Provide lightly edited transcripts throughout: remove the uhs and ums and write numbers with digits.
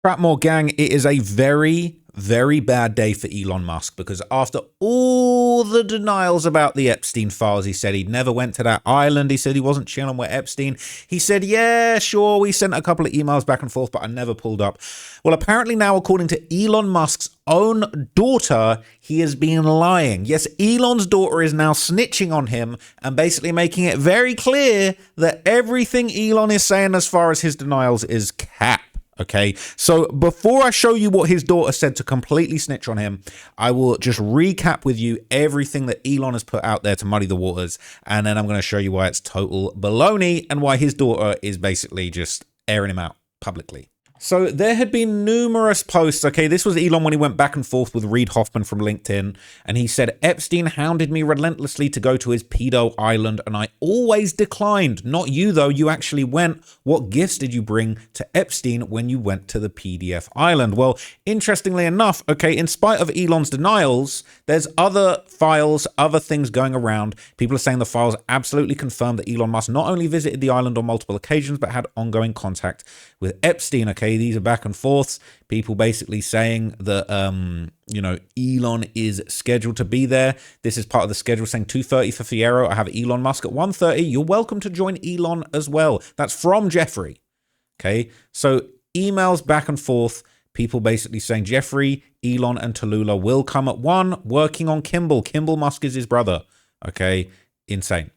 Trapmore gang, it is a very, very bad day for Elon Musk, because after all the denials about the Epstein files, he said he never went to that island. He said he wasn't chilling with Epstein. He said, yeah, sure, we sent a couple of emails back and forth, but I never pulled up. Well, apparently now, according to Elon Musk's own daughter, he has been lying. Yes, Elon's daughter is now snitching on him and basically making it very clear that everything Elon is saying as far as his denials is cap. Okay, so before I show you what his daughter said to completely snitch on him, I will just recap with you everything that Elon has put out there to muddy the waters, and then I'm going to show you why it's total baloney and why his daughter is basically just airing him out publicly. So there had been numerous posts. Okay, this was Elon when he went back and forth with Reid Hoffman from LinkedIn, and he said, Epstein hounded me relentlessly to go to his pedo island, and I always declined. Not you, though. You actually went. What gifts did you bring to Epstein when you went to the PDF island? Well, interestingly enough, okay, in spite of Elon's denials, there's other files, other things going around. People are saying the files absolutely confirm that Elon Musk not only visited the island on multiple occasions, but had ongoing contact with Epstein. Okay, these are back and forths. People basically saying that, Elon is scheduled to be there. This is part of the schedule saying 2:30 for Fierro. I have Elon Musk at 1:30. You're welcome to join Elon as well. That's from Jeffrey. Okay, so emails back and forth. People basically saying Jeffrey, Elon, and Tallulah will come at 1, working on Kimball. Kimball Musk is his brother. Okay, insane.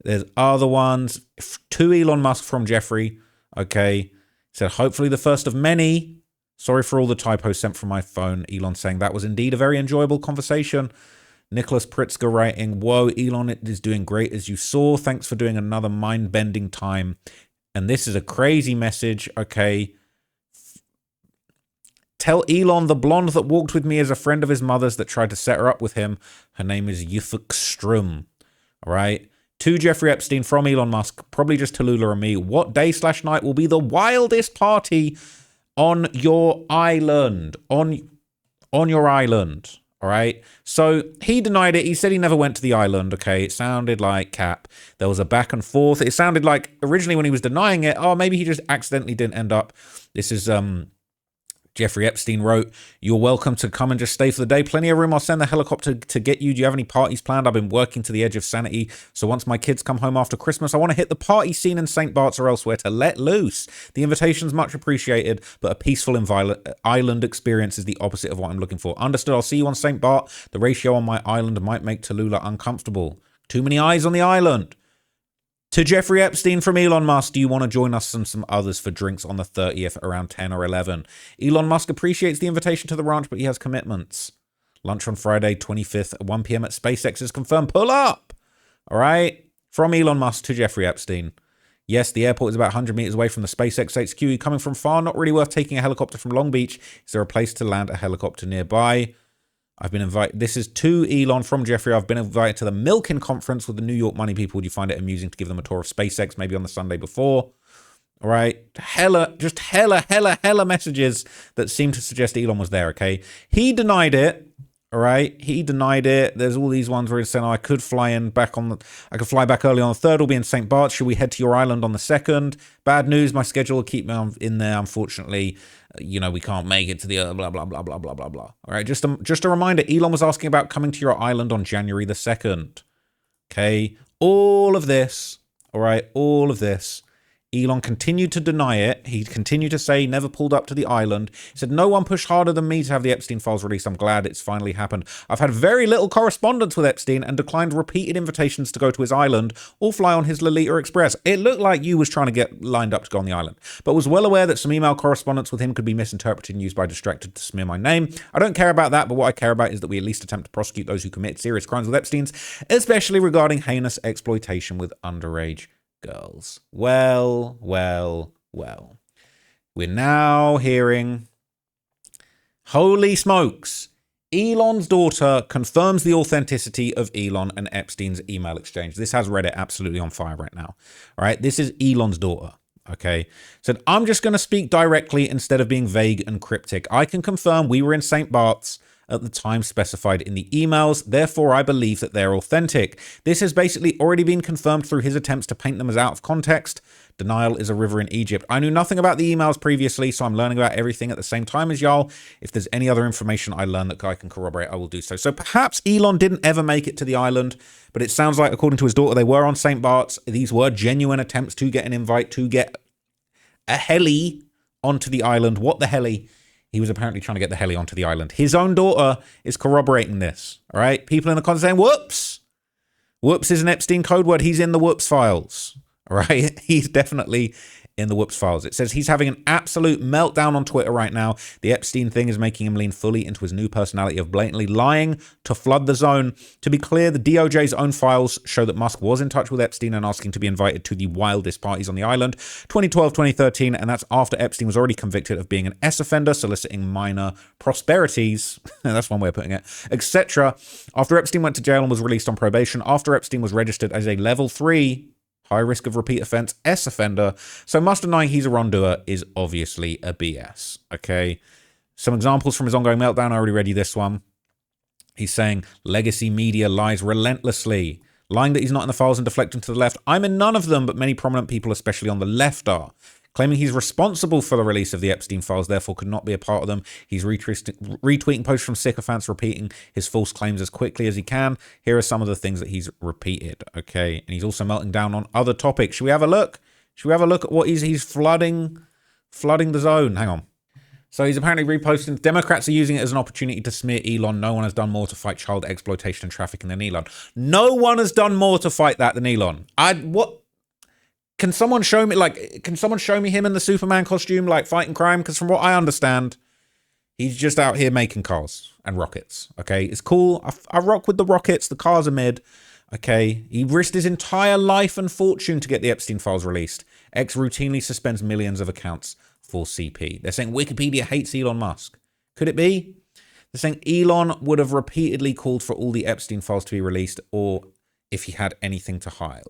There's other ones. To Elon Musk from Jeffrey. Okay. Said, hopefully the first of many. Sorry for all the typos sent from my phone. Elon saying that was indeed a very enjoyable conversation. Nicholas Pritzker writing, whoa, Elon is doing great as you saw. Thanks for doing another mind-bending time. And this is a crazy message. Okay. Tell Elon the blonde that walked with me is a friend of his mother's that tried to set her up with him. Her name is Yufuk Strum. All right. To Jeffrey Epstein from Elon Musk, probably just Tallulah and me. What day/night will be the wildest party on your island? On your island. All right. So he denied it. He said he never went to the island. Okay. It sounded like cap. There was a back and forth. It sounded like originally when he was denying it, oh, maybe he just accidentally didn't end up. This is Jeffrey Epstein wrote, you're welcome to come and just stay for the day. Plenty of room. I'll send the helicopter to get you. Do you have any parties planned? I've been working to the edge of sanity. So once my kids come home after Christmas, I want to hit the party scene in St. Bart's or elsewhere to let loose. The invitation's much appreciated, but a peaceful island experience is the opposite of what I'm looking for. Understood. I'll see you on St. Bart. The ratio on my island might make Tallulah uncomfortable. Too many eyes on the island. To Jeffrey Epstein from Elon Musk, do you want to join us and some others for drinks on the 30th around 10 or 11? Elon Musk appreciates the invitation to the ranch, but he has commitments. Lunch on Friday, 25th at 1 p.m. at SpaceX is confirmed. Pull up! All right? From Elon Musk to Jeffrey Epstein. Yes, the airport is about 100 meters away from the SpaceX HQ. You're coming from far, not really worth taking a helicopter from Long Beach. Is there a place to land a helicopter nearby? I've been invited. This is to Elon from Jeffrey. I've been invited to the Milken conference with the New York money people. Would you find it amusing to give them a tour of SpaceX maybe on the Sunday before? All right. Hella messages that seem to suggest Elon was there. Okay. He denied it. All right. He denied it. There's all these ones where he's saying, oh, I could fly back early on the 3rd. We'll be in St. Bart's. Should we head to your island on the 2nd? Bad news. My schedule will keep me in there. Unfortunately, we can't make it to the blah, blah, blah, blah, blah, blah, blah. All right. Just a reminder. Elon was asking about coming to your island on January the 2nd. Okay. All of this. All right. All of this. Elon continued to deny it. He continued to say he never pulled up to the island. He said, no one pushed harder than me to have the Epstein files released. I'm glad it's finally happened. I've had very little correspondence with Epstein and declined repeated invitations to go to his island or fly on his Lolita Express. It looked like you was trying to get lined up to go on the island, but was well aware that some email correspondence with him could be misinterpreted and used by distracted to smear my name. I don't care about that, but what I care about is that we at least attempt to prosecute those who commit serious crimes with Epstein's, especially regarding heinous exploitation with underage girls. Well. We're now hearing, holy smokes, Elon's daughter confirms the authenticity of Elon and Epstein's email exchange. This has Reddit absolutely on fire right now. All right, this is Elon's daughter. Okay, said, I'm just going to speak directly instead of being vague and cryptic. I can confirm we were in St. Bart's at the time specified in the emails. Therefore, I believe that they're authentic. This has basically already been confirmed through his attempts to paint them as out of context. Denial is a river in Egypt. I knew nothing about the emails previously, so I'm learning about everything at the same time as y'all. If there's any other information I learn that I can corroborate, I will do so. So perhaps Elon didn't ever make it to the island, but it sounds like, according to his daughter, they were on St. Bart's. These were genuine attempts to get an invite to get a heli onto the island. What the heli? He was apparently trying to get the heli onto the island. His own daughter is corroborating this, all right? People in the comments saying, whoops. Whoops is an Epstein code word. He's in the whoops files, all right? He's definitely in the whoops files. It says he's having an absolute meltdown on Twitter right now. The Epstein thing is making him lean fully into his new personality of blatantly lying to flood the zone. To be clear, the DOJ's own files show that Musk was in touch with Epstein and asking to be invited to the wildest parties on the island, 2012, 2013, and that's after Epstein was already convicted of being an S offender, soliciting minor prosperities, that's one way of putting it, etc. After Epstein went to jail and was released on probation, after Epstein was registered as a level 3 high risk of repeat offense S offender. So Musk denying he's a wrongdoer is obviously a BS. Okay. Some examples from his ongoing meltdown. I already read you this one. He's saying legacy media lies relentlessly, lying that he's not in the files and deflecting to the left. I'm in none of them, but many prominent people, especially on the left, are. Claiming he's responsible for the release of the Epstein files, therefore could not be a part of them. He's retweeting posts from sycophants, repeating his false claims as quickly as he can. Here are some of the things that he's repeated, okay? And he's also melting down on other topics. Should we have a look? Should we have a look at what he's flooding the zone? Hang on. So he's apparently reposting. Democrats are using it as an opportunity to smear Elon. No one has done more to fight child exploitation and trafficking than Elon. No one has done more to fight that than Elon. What? Can someone show me him in the Superman costume, like fighting crime? Because from what I understand, he's just out here making cars and rockets. Okay, it's cool. I rock with the rockets. The cars are mid. Okay, he risked his entire life and fortune to get the Epstein files released. X routinely suspends millions of accounts for CP. They're saying Wikipedia hates Elon Musk. Could it be? They're saying Elon would have repeatedly called for all the Epstein files to be released, or if he had anything to hide.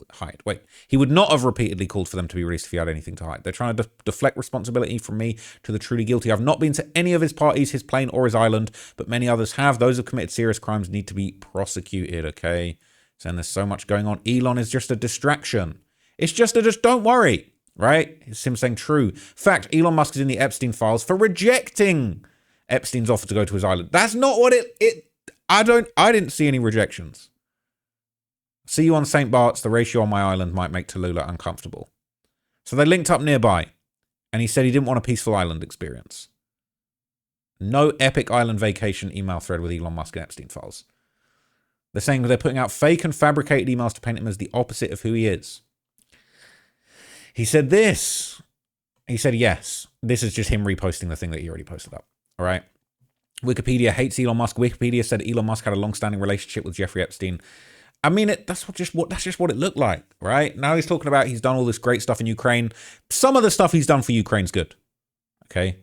Wait, he would not have repeatedly called for them to be released if he had anything to hide. They're trying to deflect responsibility from me to the truly guilty. I've not been to any of his parties, his plane, or his island, but many others have. Those who have committed serious crimes need to be prosecuted, okay? Saying there's so much going on. Elon is just a distraction. It's just don't worry, right? It's him saying true. Fact, Elon Musk is in the Epstein files for rejecting Epstein's offer to go to his island. That's not what I didn't see any rejections. See you on St. Bart's. The ratio on my island might make Tallulah uncomfortable. So they linked up nearby, and he said he didn't want a peaceful island experience. No epic island vacation email thread with Elon Musk and Epstein files. They're saying they're putting out fake and fabricated emails to paint him as the opposite of who he is. He said this. He said yes. This is just him reposting the thing that he already posted up. All right. Wikipedia hates Elon Musk. Wikipedia said Elon Musk had a long-standing relationship with Jeffrey Epstein. I mean, that's just what it looked like, right? Now he's talking about he's done all this great stuff in Ukraine. Some of the stuff he's done for Ukraine's good, okay?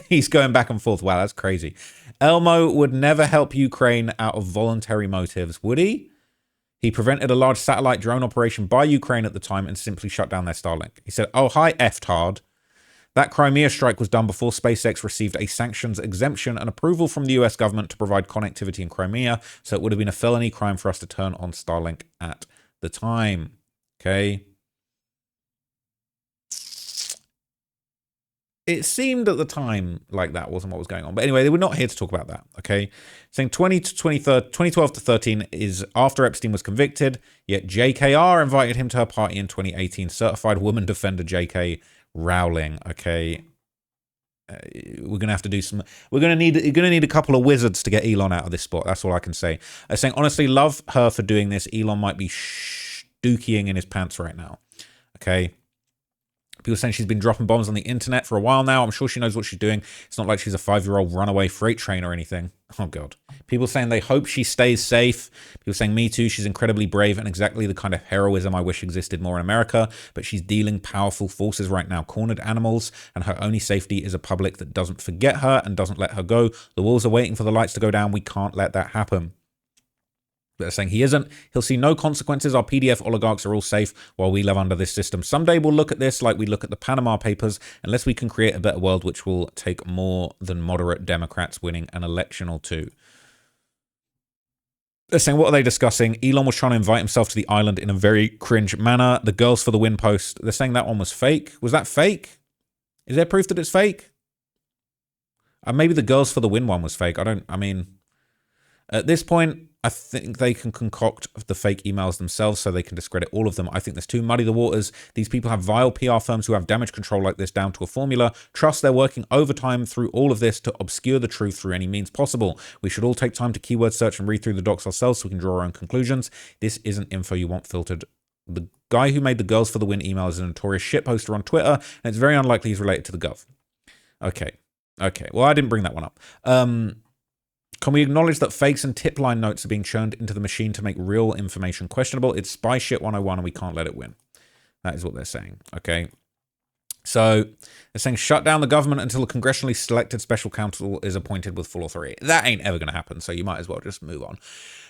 He's going back and forth. Wow, that's crazy. Elmo would never help Ukraine out of voluntary motives, would he? He prevented a large satellite drone operation by Ukraine at the time and simply shut down their Starlink. He said, oh, hi, F-tard. That Crimea strike was done before SpaceX received a sanctions exemption and approval from the US government to provide connectivity in Crimea, so it would have been a felony crime for us to turn on Starlink at the time. Okay. It seemed at the time like that wasn't what was going on. But anyway, they were not here to talk about that, okay? Saying 2012 to 13 is after Epstein was convicted, yet JKR invited him to her party in 2018. Certified woman defender JK Rowling, okay? We're gonna have to do some. You're gonna need a couple of wizards to get Elon out of this spot. That's all I can say. I'm saying honestly, love her for doing this. Elon might be dookying in his pants right now. Okay. People saying she's been dropping bombs on the internet for a while now. I'm sure she knows what she's doing. It's not like she's a 5-year-old runaway freight train or anything. Oh, God. People saying they hope she stays safe. People saying, me too. She's incredibly brave and exactly the kind of heroism I wish existed more in America. But she's dealing powerful forces right now. Cornered animals. And her only safety is a public that doesn't forget her and doesn't let her go. The walls are waiting for the lights to go down. We can't let that happen. They're saying he isn't. He'll see no consequences. Our PDF oligarchs are all safe while we live under this system. Someday we'll look at this like we look at the Panama Papers, unless we can create a better world, which will take more than moderate Democrats winning an election or two. They're saying, what are they discussing? Elon was trying to invite himself to the island in a very cringe manner. The girls for the win post, they're saying that one was fake. Was that fake? Is there proof that it's fake? Maybe the girls for the win one was fake. I mean, at this point, I think they can concoct the fake emails themselves so they can discredit all of them. I think there's too muddy the waters. These people have vile PR firms who have damage control like this down to a formula. Trust they're working overtime through all of this to obscure the truth through any means possible. We should all take time to keyword search and read through the docs ourselves so we can draw our own conclusions. This isn't info you want filtered. The guy who made the girls for the win email is a notorious shitposter on Twitter, and it's very unlikely he's related to the gov. Okay. Well, I didn't bring that one up. Can we acknowledge that fakes and tip line notes are being churned into the machine to make real information questionable? It's spy shit 101 and we can't let it win. That is what they're saying. Okay. So they're saying shut down the government until a congressionally selected special counsel is appointed with full authority. That ain't ever going to happen. So you might as well just move on.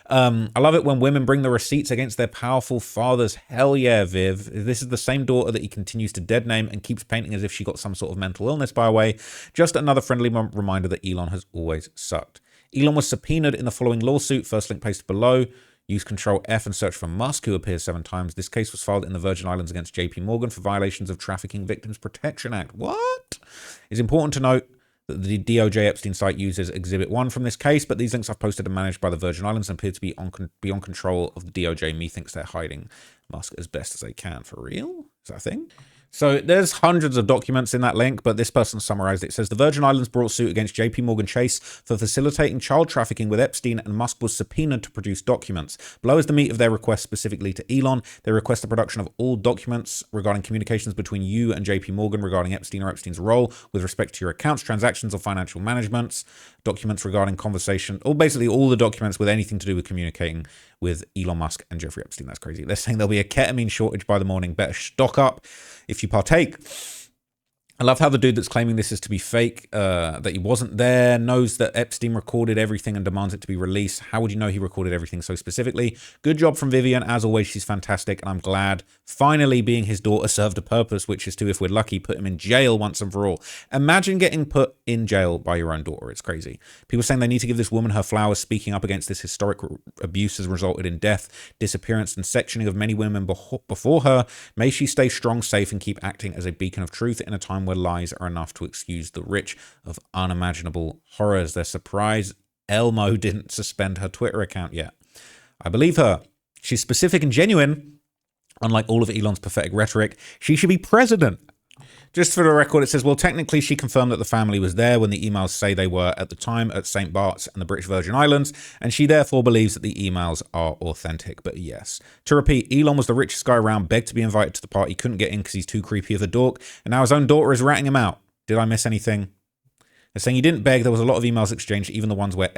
I love it when women bring the receipts against their powerful fathers. Hell yeah, Viv. This is the same daughter that he continues to dead name and keeps painting as if she got some sort of mental illness, by the way. Just another friendly reminder that Elon has always sucked. Elon was subpoenaed in the following lawsuit. First link pasted below. Use Control F and search for Musk, who appears 7 times. This case was filed in the Virgin Islands against JP Morgan for violations of Trafficking Victims Protection Act. What? It's important to note that the DOJ Epstein site uses Exhibit 1 from this case, but these links I've posted are managed by the Virgin Islands and appear to be beyond control of the DOJ. Methinks they're hiding Musk as best as they can. For real? Is that a thing? So there's hundreds of documents in that link, but this person summarized it. It says the Virgin Islands brought suit against JP Morgan Chase for facilitating child trafficking with Epstein, and Musk was subpoenaed to produce documents. Below is the meat of their request specifically to Elon. They request the production of all documents regarding communications between you and JP Morgan regarding Epstein or Epstein's role with respect to your accounts, transactions, or financial management, documents regarding conversation, or basically all the documents with anything to do with communicating with Elon Musk and Jeffrey Epstein. That's crazy. They're saying there'll be a ketamine shortage by the morning. Better stock up if you partake. I love how the dude that's claiming this is to be fake, that he wasn't there, knows that Epstein recorded everything and demands it to be released. How would you know he recorded everything so specifically? Good job from Vivian. As always, she's fantastic, and I'm glad finally being his daughter served a purpose, which is to, if we're lucky, put him in jail once and for all. Imagine getting put in jail by your own daughter. It's crazy. People saying they need to give this woman her flowers. Speaking up against this historic abuse has resulted in death, disappearance, and sectioning of many women before her. May she stay strong, safe, and keep acting as a beacon of truth in a time where lies are enough to excuse the rich of unimaginable horrors. They're surprised Elmo didn't suspend her Twitter account yet. I believe her. She's specific and genuine. Unlike all of Elon's pathetic rhetoric, she should be president. Just for the record, it says, well, technically she confirmed that the family was there when the emails say they were at the time at St. Bart's and the British Virgin Islands, and she therefore believes that the emails are authentic. But yes, to repeat, Elon was the richest guy around, begged to be invited to the party, couldn't get in because he's too creepy of a dork, and now his own daughter is ratting him out. Did I miss anything? They're saying he didn't beg. There was a lot of emails exchanged, even the ones where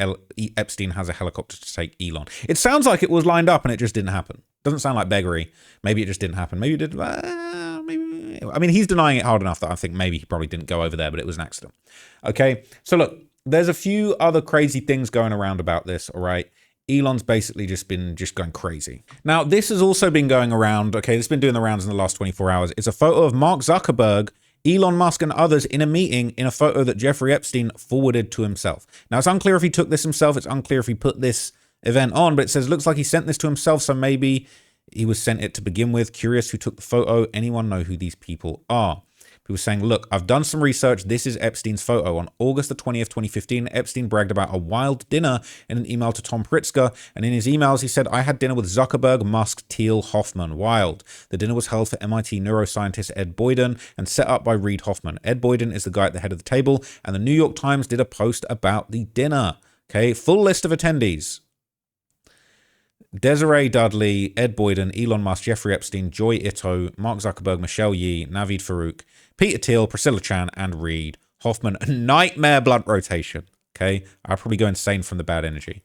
Epstein has a helicopter to take Elon. It sounds like it was lined up and it just didn't happen. Doesn't sound like beggary. Maybe it just didn't happen. Maybe it did. Maybe. I mean, he's denying it hard enough that I think maybe he probably didn't go over there, but it was an accident. Okay. So look, there's a few other crazy things going around about this. All right. Elon's basically just going crazy. Now, this has also been going around. Okay. It's been doing the rounds in the last 24 hours. It's a photo of Mark Zuckerberg, Elon Musk, and others in a meeting in a photo that Jeffrey Epstein forwarded to himself. Now, it's unclear if he took this himself. It's unclear if he put this event on, but it says, looks like he sent this to himself, so maybe he was sent it to begin with. Curious who took the photo. Anyone know who these people are? People saying, look, I've done some research. This is Epstein's photo. On August the 20th, 2015, Epstein bragged about a wild dinner in an email to Tom Pritzker. And in his emails, he said, I had dinner with Zuckerberg, Musk, Thiel, Hoffman. Wild. The dinner was held for MIT neuroscientist Ed Boyden and set up by Reid Hoffman. Ed Boyden is the guy at the head of the table. And the New York Times did a post about the dinner. Okay, full list of attendees. Desiree Dudley, Ed Boyden, Elon Musk, Jeffrey Epstein, Joy Ito, Mark Zuckerberg, Michelle Yee, Naveed Farouk, Peter Thiel, Priscilla Chan, and Reid Hoffman. A nightmare blunt rotation. Okay, I'll probably go insane from the bad energy.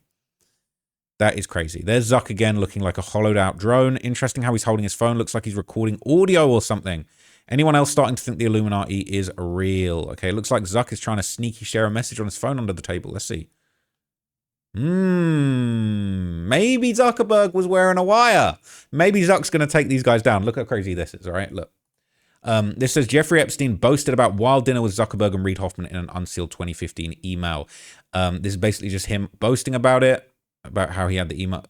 That is crazy. There's Zuck again looking like a hollowed out drone. Interesting how he's holding his phone. Looks like he's recording audio or something. Anyone else starting to think the Illuminati is real? Okay, looks like Zuck is trying to sneaky share a message on his phone under the table. Let's see. Maybe Zuckerberg was wearing a wire. Maybe Zuck's going to take these guys down. Look how crazy this is, all right? Look. This says Jeffrey Epstein boasted about wild dinner with Zuckerberg and Reid Hoffman in an unsealed 2015 email. This is basically just him boasting about it. about how he had the email.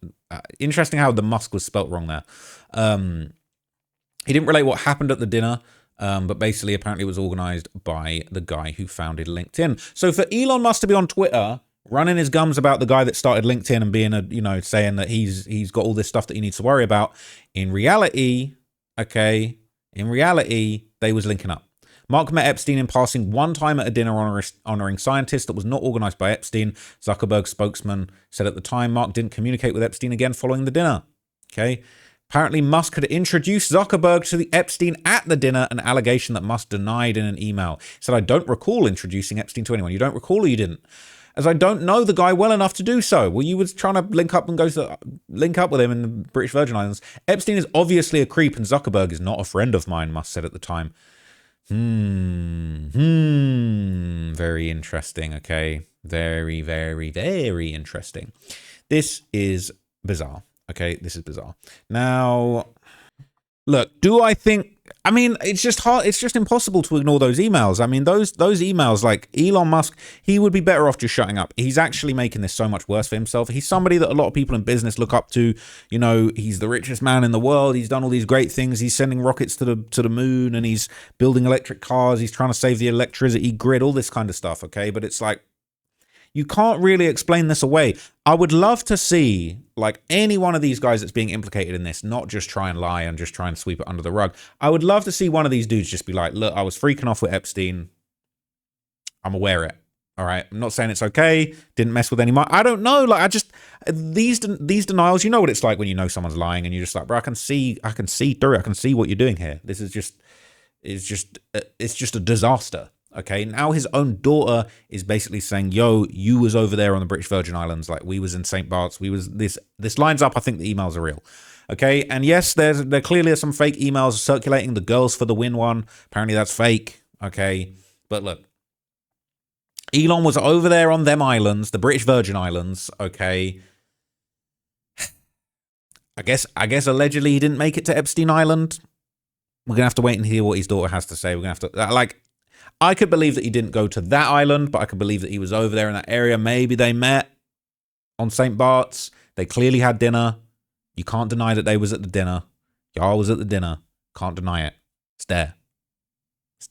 Interesting how the Musk was spelt wrong there. He didn't relate what happened at the dinner, but basically apparently it was organized by the guy who founded LinkedIn. So for Elon Musk to be on Twitter running his gums about the guy that started LinkedIn and being saying that he's got all this stuff that he needs to worry about, in reality, they was linking up. Mark met Epstein in passing one time at a dinner honoring scientists that was not organized by Epstein. Zuckerberg's spokesman said at the time Mark didn't communicate with Epstein again following the dinner. Apparently, Musk had introduced Zuckerberg to the Epstein at the dinner, an allegation that Musk denied in an email. He said, I don't recall introducing Epstein to anyone. You don't recall or you didn't? As I don't know the guy well enough to do so. Well, you was trying to link up with him in the British Virgin Islands. Epstein is obviously a creep and Zuckerberg is not a friend of mine, Musk said at the time. Very interesting, okay? Very, very, very interesting. This is bizarre, okay? This is bizarre. Now, look, do I think... I mean, it's just hard. It's just impossible to ignore those emails. I mean, those emails, like Elon Musk, he would be better off just shutting up. He's actually making this so much worse for himself. He's somebody that a lot of people in business look up to. You know, he's the richest man in the world. He's done all these great things. He's sending rockets to the moon and he's building electric cars. He's trying to save the electricity grid, all this kind of stuff. Okay, but it's like, you can't really explain this away. I would love to see, like, any one of these guys that's being implicated in this, not just try and lie and just try and sweep it under the rug. I would love to see one of these dudes just be like, look, I was freaking off with Epstein. I'm aware of it. All right. I'm not saying it's okay. Didn't mess with any money. I don't know. Like, these denials, you know what it's like when you know someone's lying and you're just like, bro, I can see through it. I can see what you're doing here. This is it's just a disaster. Okay, now his own daughter is basically saying, yo, you was over there on the British Virgin Islands, like we was in St. Bart's, we was this lines up. I think the emails are real. Okay, and yes, there clearly are some fake emails circulating, the girls for the win one. Apparently that's fake. Okay, but look, Elon was over there on them islands, the British Virgin Islands. Okay, I guess allegedly he didn't make it to Epstein Island. We're gonna have to wait and hear what his daughter has to say. We're gonna have to I could believe that he didn't go to that island, but I could believe that he was over there in that area. Maybe they met on St. Bart's. They clearly had dinner. You can't deny that they was at the dinner. Y'all was at the dinner. Can't deny it. It's there. It's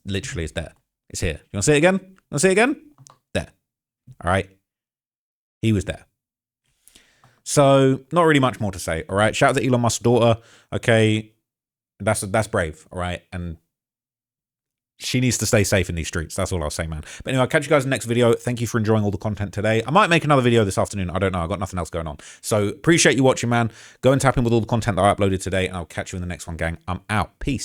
there. It's here. You want to see it again? Want to see it again? There. All right. He was there. So, not really much more to say. All right. Shout out to Elon Musk's daughter. Okay. That's brave. All right. And she needs to stay safe in these streets. That's all I'll say, man. But anyway, I'll catch you guys in the next video. Thank you for enjoying all the content today. I might make another video this afternoon. I don't know. I've got nothing else going on. So appreciate you watching, man. Go and tap in with all the content that I uploaded today, and I'll catch you in the next one, gang. I'm out. Peace.